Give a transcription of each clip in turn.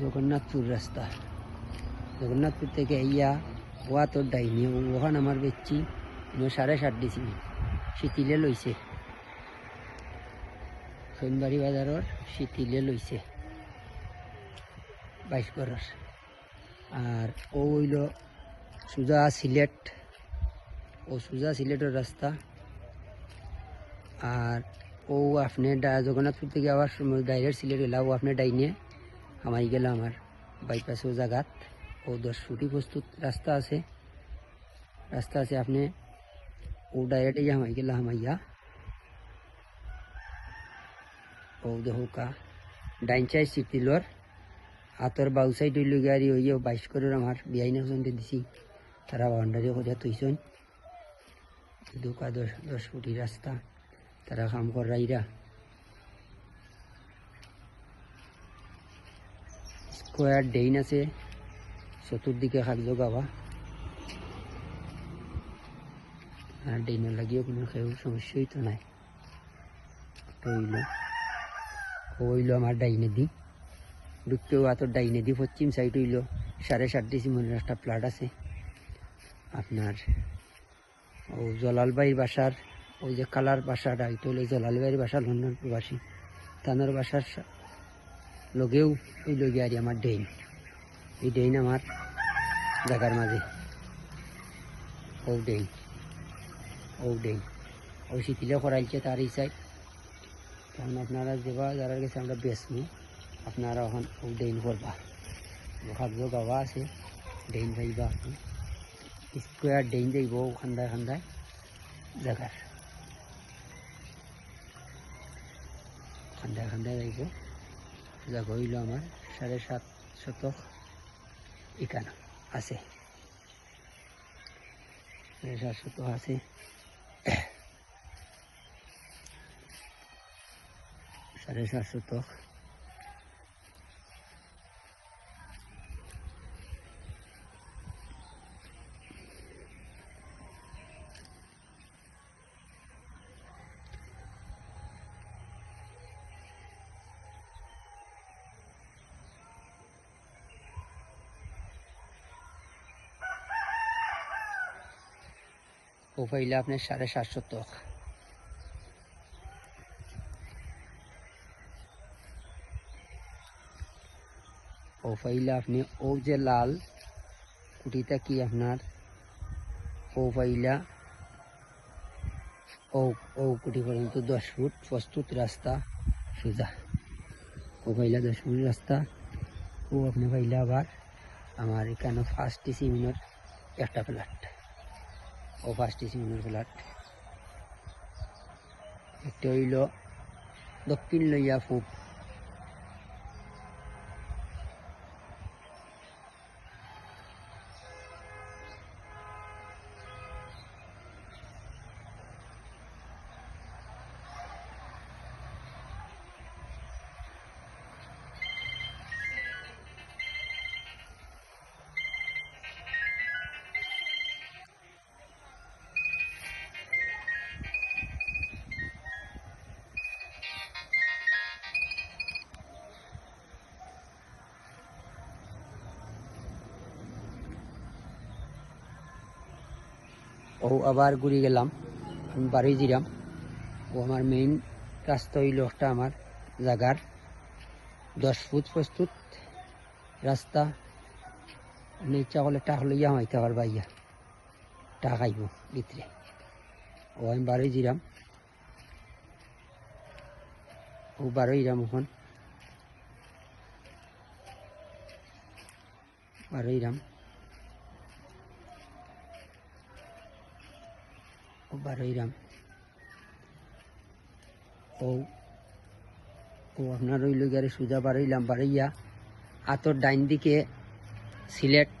জগন্নাথপুর রাস্তা, জগন্নাথপুর থেকে ইয়া ওয়া তোর ডাইনি ওখান আমার বেচছি 7:30 দিছি শীতিলে লইছে, সোনবাড়ি বাজারের শীতিলে লইছে 22 গড়ের। আর ও হইল সোজা সিলেট, ও সোজা সিলেটের রাস্তা। আর ও আপনি জগন্নাথপুর থেকে আবার ডাইরেক্ট সিলেট গেলা, ও আপনি ডাইনে আমাই গেল আমার বাইপাস ও জায়গাত। ও 10 ফুটি প্রস্তুত রাস্তা আছে, আপনি ও ডাইরেক্ট ইয়া আমাই গেলা আমাইয়া ও দেহকা ডাইন চাই সিটিলর হাতর বাউ সাইড হইল গাড়ি হইয়ে 22 করে আমার বিআইন পর্যন্ত দিছি, তারা বাউন্ডারি করে তৈছন। দুকা 10 ফুটি রাস্তা তারা কাম করাইরা। স্কোয়ার ডেইন আছে চতুর্দিকে খাদ্য গাওয়া, আর ডেইনের লাগিও কোনো কেউ সমস্যাই তো নাই। হইল আমার ডাইনে দি ঢুকতেও আতর ডাইনে দি পশ্চিম সাইড হইল 7:30 ডিসিমনের একটা প্লাট আছে আপনার। ও জলালবাইয়ের বাসার ওই যে কালার বাসাটা এটা হলো জলালবাইয়ের বাসা, লন্ডন প্রবাসী তানোর বাসার লগেও ওই লগে আর আমার ডেইন, এই ডেইন আমার জায়গার মাঝে। ও ডেইন ও শীতিলে করাইছে তার এই সাইড। তখন আপনারা যারা গেছে আমরা বেসবো, আপনারা এখন ও ডেইন করবা, খাদ্য গাওয়া আছে ডেইন যাইবা, স্কোয়ার ডেইন যাইব খান্দায় জায়গার খান্দায় যাইব। জায়গা হইল আমার 7.5 শতক এখানে আছে, 7.5 শতক আছে। ও পাইলে আপনার 7.5 শতক। ও পাইলে আপনি ও যে লাল কুটিটা কি আপনার ও পাইলা ও কুটি পর্যন্ত 10 ফুট প্রস্তুত রাস্তা সোজা। ও পাইলা 10 ফুট রাস্তা। ও আপনি পাইলা আবার আমার এখানে 1 ডিসিমিনের একটা ফ্ল্যাট, ও 1 ডিসিমিনের ফ্ল্যাট। একটা হইল দক্ষিণ লইয়া পূব, ও আবার ঘুরে গেলাম, আমি বাড়ি জিরাম। ও আমার মেইন রাস্তা হইল একটা আমার জায়গার 10 ফুট প্রস্তুত রাস্তা। আপনি ইচ্ছা করলে টাকা লইয়া হামাইতে পারবা, ইয়া টাকা খাইব ভিতরে। ও আমি বাড়ি জিরাম, ও বারোই রাম এখন বারোই রাম ও আপনার ওই লোকের সোজা বাড়াইলাম, বাড়াইয়া আতর ডাইন দিকে সিলেট।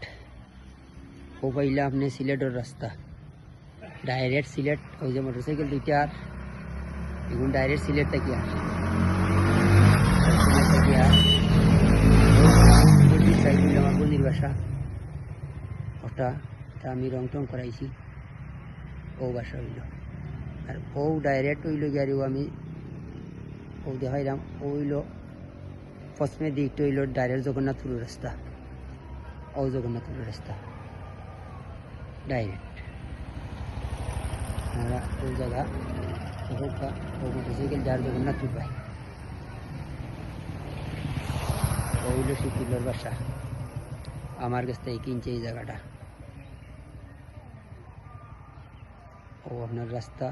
ও পাইলে আপনি সিলেটের রাস্তা ডাইরেক্ট সিলেট। ওই যে মোটরসাইকেল দুইটার এখন ডাইরেক্ট সিলেট থেকে আমার বন্দির বাসা ওটা আমি রং টং করাইছি, ও বাসা হইল। আর ও ডাইরেক্ট হইল গিয়ে আমি ও দেখাইলাম, ও হইল পশ্চিমে দিকটা হইল ডাইরেক্ট জগন্নাথপুরের রাস্তা, ও জগন্নাথপুরের রাস্তা ডাইরেক্ট। আমরা ওই জায়গা মোটরসাইকেল যার জগন্নাথপুর পাই, ও হইল শিকিলোর বাসা। আমার কাছ থেকে কিনছে এই জায়গাটা। ও আপনার রাস্তা,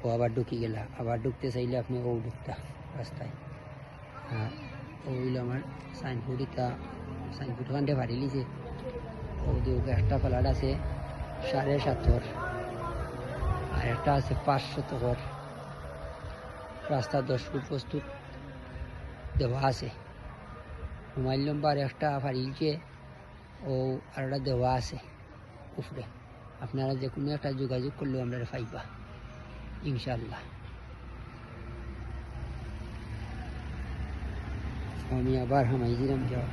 ও আবার ঢুকি গেলা, আবার ঢুকতে চাইলে আপনি ও ঢুকতা রাস্তায়। হ্যাঁ, ও হইল আমার সাইনপুরিটা, সাইনপুর ওখান থেকে ভারি লিছে। ও দিকে একটা প্লাট আছে 7.5, আর একটা আছে 500 রাস্তা 10 ফুট প্রস্তুত দেওয়া আছে। মোবাইল নম্বর একটা ফারিলছে, ও আর একটা দেওয়া আছে উপরে। আপনারা যে কোনো একটা যোগাযোগ করলেও আপনারা পাইবা ইনশাল্লাহ। আমি আবার হামাইজিরাম যাও।